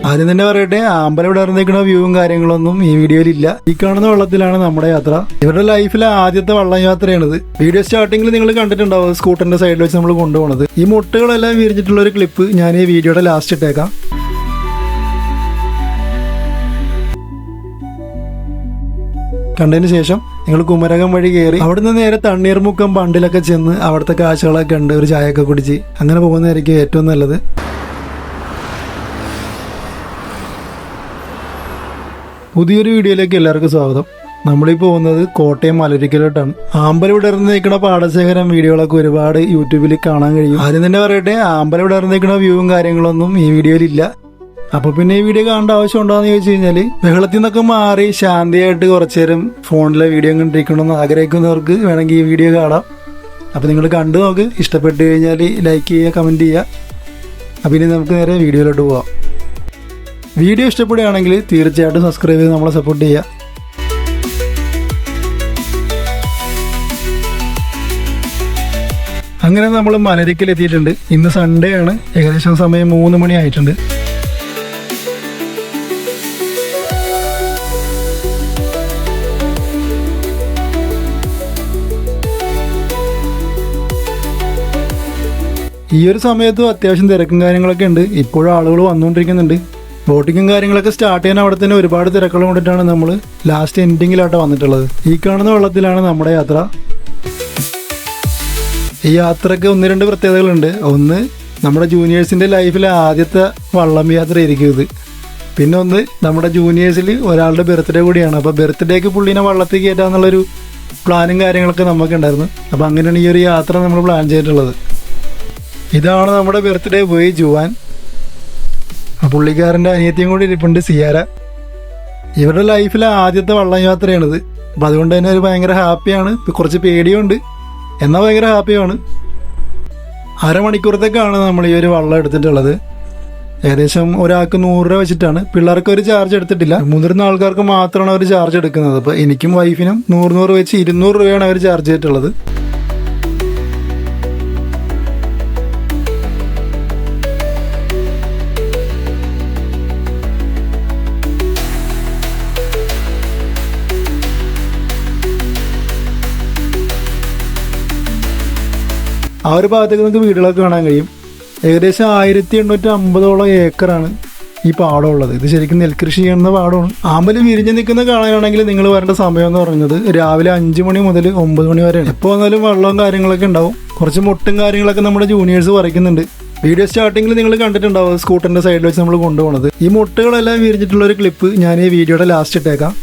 ആദ്യം തന്നെ പറയട്ടെ, അമ്പലം വിടർന്നിരിക്കുന്ന വ്യൂവും കാര്യങ്ങളൊന്നും ഈ വീഡിയോയിലില്ല. ഈ കാണുന്ന വെള്ളത്തിലാണ് നമ്മുടെ യാത്ര. ഇവരുടെ ലൈഫിലെ ആദ്യത്തെ വള്ളം യാത്രയാണിത്. വീഡിയോ സ്റ്റാർട്ടിങ്ങിൽ നിങ്ങൾ കണ്ടിട്ടുണ്ടാവും സ്കൂട്ടറിന്റെ സൈഡിൽ വെച്ച് നമ്മൾ കൊണ്ടുപോകുന്നത്. ഈ മുട്ടുകളെല്ലാം വിരിഞ്ഞിട്ടുള്ള ഒരു ക്ലിപ്പ് ഞാൻ ഈ വീഡിയോയുടെ ലാസ്റ്റ് ഇട്ടേക്കാം. കണ്ടതിന് ശേഷം നിങ്ങൾ കുമരകം വഴി കയറി അവിടുന്ന് നേരെ തണ്ണീർമുക്കം ബണ്ടിലൊക്കെ ചെന്ന് അവിടുത്തെ കാഴ്ചകളൊക്കെ ഉണ്ട്, ഒരു ചായയൊക്കെ കുടിച്ച് അങ്ങനെ പോകുന്നതായിരിക്കും ഏറ്റവും നല്ലത്. പുതിയൊരു വീഡിയോയിലേക്ക് എല്ലാവർക്കും സ്വാഗതം. നമ്മളീ പോകുന്നത് കോട്ടയം മലരിക്കലോട്ടാണ്. ആമ്പലം വിടർന്ന് നിൽക്കുന്ന പാടശേഖരം വീഡിയോകളൊക്കെ ഒരുപാട് യൂട്യൂബിൽ കാണാൻ കഴിയും. ആദ്യം തന്നെ പറയട്ടെ, ആമ്പലം വിടർന്ന് നിൽക്കുന്ന വ്യൂവും കാര്യങ്ങളൊന്നും ഈ വീഡിയോയിലില്ല. അപ്പൊ പിന്നെ ഈ വീഡിയോ കാണേണ്ട ആവശ്യം ഉണ്ടോയെന്ന് ചോദിച്ചു കഴിഞ്ഞാൽ, ബഹളത്തിൽ നിന്നൊക്കെ മാറി ശാന്തിയായിട്ട് കുറച്ചു നേരം ഫോണിലെ വീഡിയോ കണ്ടിരിക്കണമെന്ന് ആഗ്രഹിക്കുന്നവർക്ക് വേണമെങ്കിൽ ഈ വീഡിയോ കാണാം. അപ്പോൾ നിങ്ങൾ കണ്ടു നോക്ക്. ഇഷ്ടപ്പെട്ട് കഴിഞ്ഞാൽ ലൈക്ക് ചെയ്യുക, കമൻറ്റ് ചെയ്യുക. അപ്പം ഇനി നമുക്ക് നേരെ വീഡിയോയിലോട്ട് പോവാം. വീഡിയോ ഇഷ്ടപ്പെടുകയാണെങ്കിൽ തീർച്ചയായിട്ടും സബ്സ്ക്രൈബ് ചെയ്ത് നമ്മളെ സപ്പോർട്ട് ചെയ്യുക. അങ്ങനെ നമ്മൾ മലരിക്കൽ എത്തിയിട്ടുണ്ട്. ഇന്ന് സൺഡേ ആണ്. ഏകദേശം സമയം 3 മണി ആയിട്ടുണ്ട്. ഈ ഒരു സമയത്തും അത്യാവശ്യം തിരക്കും കാര്യങ്ങളൊക്കെ ഉണ്ട്. ഇപ്പോഴും ആളുകൾ വന്നുകൊണ്ടിരിക്കുന്നുണ്ട്. ബോട്ടിങ്ങും കാര്യങ്ങളൊക്കെ സ്റ്റാർട്ട് ചെയ്യാൻ അവിടെ തന്നെ ഒരുപാട് തിരക്കുകൾ കൊണ്ടിട്ടാണ് നമ്മൾ ലാസ്റ്റ് എൻഡിങ്ങിലാട്ടോ വന്നിട്ടുള്ളത്. ഈ കാണുന്ന വെള്ളത്തിലാണ് നമ്മുടെ യാത്ര. ഈ യാത്രക്ക് 1-2 പ്രത്യേകതകളുണ്ട്. ഒന്ന്, നമ്മുടെ ജൂനിയേഴ്സിൻ്റെ ലൈഫിലെ ആദ്യത്തെ വള്ളം യാത്ര ആയിരിക്കും ഇത്. പിന്നെ ഒന്ന്, നമ്മുടെ ജൂനിയേഴ്സിൽ ഒരാളുടെ ബർത്ത്ഡേ കൂടിയാണ്. അപ്പോൾ ബർത്ത്ഡേക്ക് പുള്ളീനെ വള്ളത്തിൽ കയറ്റാന്നുള്ളൊരു പ്ലാനും കാര്യങ്ങളൊക്കെ നമുക്കുണ്ടായിരുന്നു. അപ്പോൾ അങ്ങനെയാണ് ഈ ഒരു യാത്ര നമ്മൾ പ്ലാൻ ചെയ്തിട്ടുള്ളത്. ഇതാണ് നമ്മുടെ ബർത്ത്ഡേ ബോയ് ജുവാൻ. പുള്ളിക്കാരൻ്റെ അനിയത്തിയും കൂടി ഇരിപ്പുണ്ട്, സിയാര. ഇവരുടെ ലൈഫിലെ ആദ്യത്തെ വള്ളം യാത്രയാണിത്. അപ്പം അതുകൊണ്ട് തന്നെ ഒരു ഭയങ്കര ഹാപ്പിയാണ്. കുറച്ച് പേടിയുണ്ട്, എന്നാൽ ഭയങ്കര ഹാപ്പിയാണ്. അരമണിക്കൂറത്തേക്കാണ് നമ്മൾ ഈ ഒരു വള്ളം എടുത്തിട്ടുള്ളത്. ഏകദേശം ഒരാൾക്ക് 100 രൂപ വെച്ചിട്ടാണ്. പിള്ളേർക്ക് ഒരു ചാർജ് എടുത്തിട്ടില്ല. മുതിർന്ന ആൾക്കാർക്ക് മാത്രമാണ് അവർ ചാർജ് എടുക്കുന്നത്. അപ്പോൾ എനിക്കും വൈഫിനും 100 വെച്ച് 200 രൂപയാണ് അവർ ചാർജ് ചെയ്തിട്ടുള്ളത്. ആ ഒരു ഭാഗത്തേക്ക് നമുക്ക് വീടുകളൊക്കെ കാണാൻ കഴിയും. ഏകദേശം 1850 ഏക്കറാണ് ഈ പാടമുള്ളത്. ഇത് ശരിക്കും നെൽകൃഷി ചെയ്യുന്ന പാടമാണ്. ആമ്പല് വിരിഞ്ഞ് നിൽക്കുന്ന കാണാനാണെങ്കിൽ നിങ്ങൾ വരേണ്ട സമയം എന്ന് പറയുന്നത് രാവിലെ 5 മണി മുതൽ 9 മണി വരെയാണ്. എപ്പോൾ വന്നാലും വെള്ളവും കാര്യങ്ങളൊക്കെ ഉണ്ടാവും. കുറച്ച് മുട്ടും കാര്യങ്ങളൊക്കെ നമ്മുടെ ജൂനിയേഴ്സ് പറിക്കുന്നുണ്ട്. വീഡിയോ സ്റ്റാർട്ടിങ്ങിൽ നിങ്ങൾ കണ്ടിട്ടുണ്ടാവും സ്കൂട്ടറിൻ്റെ സൈഡിൽ വെച്ച് നമ്മൾ കൊണ്ടുപോകുന്നത്. ഈ മുട്ടുകളെല്ലാം വിരിഞ്ഞിട്ടുള്ള ഒരു ക്ലിപ്പ് ഞാൻ ഈ വീഡിയോയുടെ ലാസ്റ്റ് ഇട്ടേക്കാം.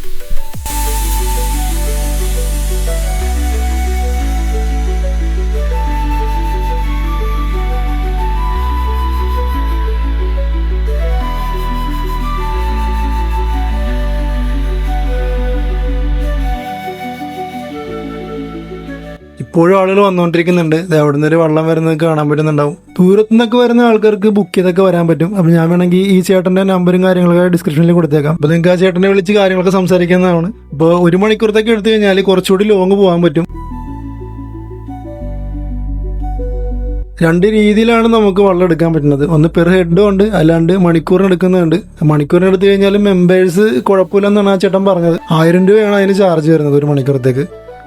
ഇപ്പോഴും ആളുകൾ വന്നുകൊണ്ടിരിക്കുന്നുണ്ട്. അവിടെ നിന്ന് ഒരു വള്ളം വരുന്നത് കാണാൻ പറ്റുന്നുണ്ടാവും. ദൂരത്തു നിന്നൊക്കെ വരുന്ന ആൾക്കാർക്ക് ബുക്ക് ചെയ്തൊക്കെ വരാൻ പറ്റും. അപ്പം ഞാൻ വേണമെങ്കിൽ ഈ ചേട്ടൻ്റെ നമ്പറും കാര്യങ്ങളൊക്കെ ഡിസ്ക്രിപ്ഷനിൽ കൊടുത്തേക്കാം. അപ്പോൾ നിങ്ങൾക്ക് ആ ചേട്ടനെ വിളിച്ച് കാര്യങ്ങളൊക്കെ സംസാരിക്കുന്നതാണ്. ഇപ്പോൾ 1 മണിക്കൂറത്തേക്ക് എടുത്തു കഴിഞ്ഞാൽ കുറച്ചുകൂടി ലോങ് പോകാൻ പറ്റും. 2 രീതിയിലാണ് നമുക്ക് വള്ളം എടുക്കാൻ പറ്റുന്നത്. ഒന്ന് പെർ ഹെഡും ഉണ്ട്, അല്ലാണ്ട് മണിക്കൂറിന് എടുക്കുന്നുണ്ട്. മണിക്കൂറിന് എടുത്തു കഴിഞ്ഞാൽ മെമ്പേഴ്സ് കുഴപ്പമില്ലെന്നാണ് ആ ചേട്ടൻ പറഞ്ഞത്. 1000 രൂപയാണ് അതിന് ചാർജ് വരുന്നത് 1 മണിക്കൂറത്തേക്ക്.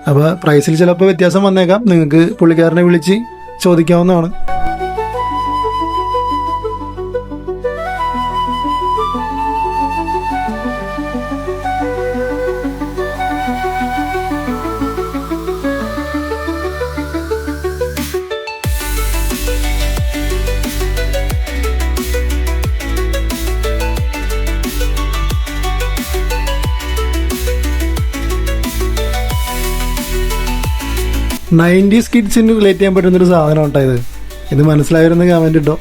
അപ്പോൾ പ്രൈസിൽ ചിലപ്പോൾ വ്യത്യാസം വന്നേക്കാം. നിങ്ങൾക്ക് പുള്ളിക്കാരനെ വിളിച്ച് ചോദിക്കാവുന്നതാണ്. നയൻറ്റീസ് കിഡ്സിന് റിലേറ്റ് ചെയ്യാൻ പറ്റുന്നൊരു സാധനം ഉണ്ടായത്. ഇത് മനസ്സിലായിരുന്ന കമൻറ്റ് ഇട്ടോ.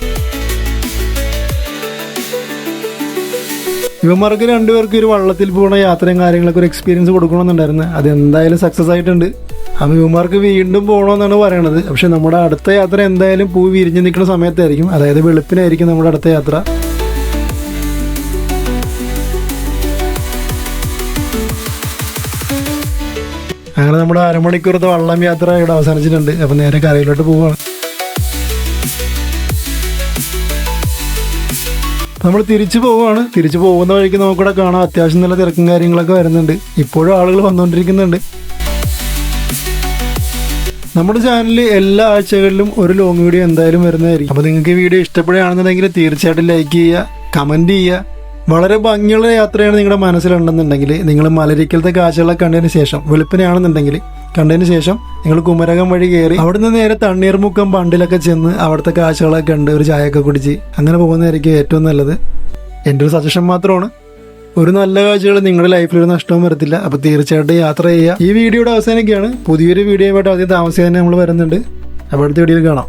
ഇവന്മാർക്ക് 2 പേർക്ക് ഒരു വള്ളത്തിൽ പോകുന്ന യാത്രയും കാര്യങ്ങളൊക്കെ ഒരു എക്സ്പീരിയൻസ് കൊടുക്കണമെന്നുണ്ടായിരുന്നു. അതെന്തായാലും സക്സസ് ആയിട്ടുണ്ട്. അപ്പോൾ ഇവന്മാർക്ക് വീണ്ടും പോകണമെന്നാണ് പറയണത്. പക്ഷെ നമ്മുടെ അടുത്ത യാത്ര എന്തായാലും പൂ വിരിഞ്ഞ് നിൽക്കുന്ന സമയത്തായിരിക്കും. അതായത് വെളുപ്പിനായിരിക്കും നമ്മുടെ അടുത്ത യാത്ര. അങ്ങനെ നമ്മുടെ അരമണിക്കൂറത്തെ വള്ളം യാത്ര ഇവിടെ അവസാനിച്ചിട്ടുണ്ട്. അപ്പോൾ നേരെ കരയിലോട്ട് പോവുകയാണ്. നമ്മൾ തിരിച്ചു പോവുകയാണ്. തിരിച്ചു പോകുന്ന വഴിക്ക് നമുക്കിവിടെ കാണാം അത്യാവശ്യം നല്ല തിരക്കും കാര്യങ്ങളൊക്കെ വരുന്നുണ്ട്. ഇപ്പോഴും ആളുകൾ വന്നുകൊണ്ടിരിക്കുന്നുണ്ട്. നമ്മുടെ ചാനലിൽ എല്ലാ ആഴ്ചകളിലും ഒരു ലോങ് വീഡിയോ എന്തായാലും വരുന്നതായിരിക്കും. അപ്പോൾ നിങ്ങൾക്ക് ഈ വീഡിയോ ഇഷ്ടപ്പെടുകയാണെന്നുണ്ടെങ്കിൽ തീർച്ചയായിട്ടും ലൈക്ക് ചെയ്യുക, കമൻറ്റ് ചെയ്യുക. വളരെ ഭംഗിയുള്ള യാത്രയാണ് നിങ്ങളുടെ മനസ്സിലുണ്ടെന്നുണ്ടെങ്കിൽ നിങ്ങൾ മലരിക്കലത്തെ കാഴ്ചകളൊക്കെ കണ്ടതിന് ശേഷം, വെളുപ്പിനെയാണെന്നുണ്ടെങ്കിൽ കണ്ടതിന് ശേഷം നിങ്ങൾ കുമരകം വഴി കയറി അവിടുന്ന് നേരെ തണ്ണീർമുക്കം ബണ്ടിലൊക്കെ ചെന്ന് അവിടുത്തെ കാഴ്ചകളൊക്കെ കണ്ട് ഒരു ചായയൊക്കെ കുടിച്ച് അങ്ങനെ പോകുന്നതായിരിക്കും ഏറ്റവും നല്ലത്. എൻ്റെ ഒരു സജഷൻ മാത്രമാണ്. ഒരു നല്ല കാഴ്ചകൾ നിങ്ങളുടെ ലൈഫിൽ ഒരു നഷ്ടവും വരത്തില്ല. അപ്പോൾ തീർച്ചയായിട്ടും യാത്ര ചെയ്യുക. ഈ വീഡിയോയുടെ അവസാനിക്കുകയാണ്. പുതിയൊരു വീഡിയോയുമായിട്ട് ആദ്യം താമസിയാതെ നമ്മൾ വരുന്നുണ്ട്. അപ്പോൾ അടുത്ത വീഡിയോയിൽ കാണാം.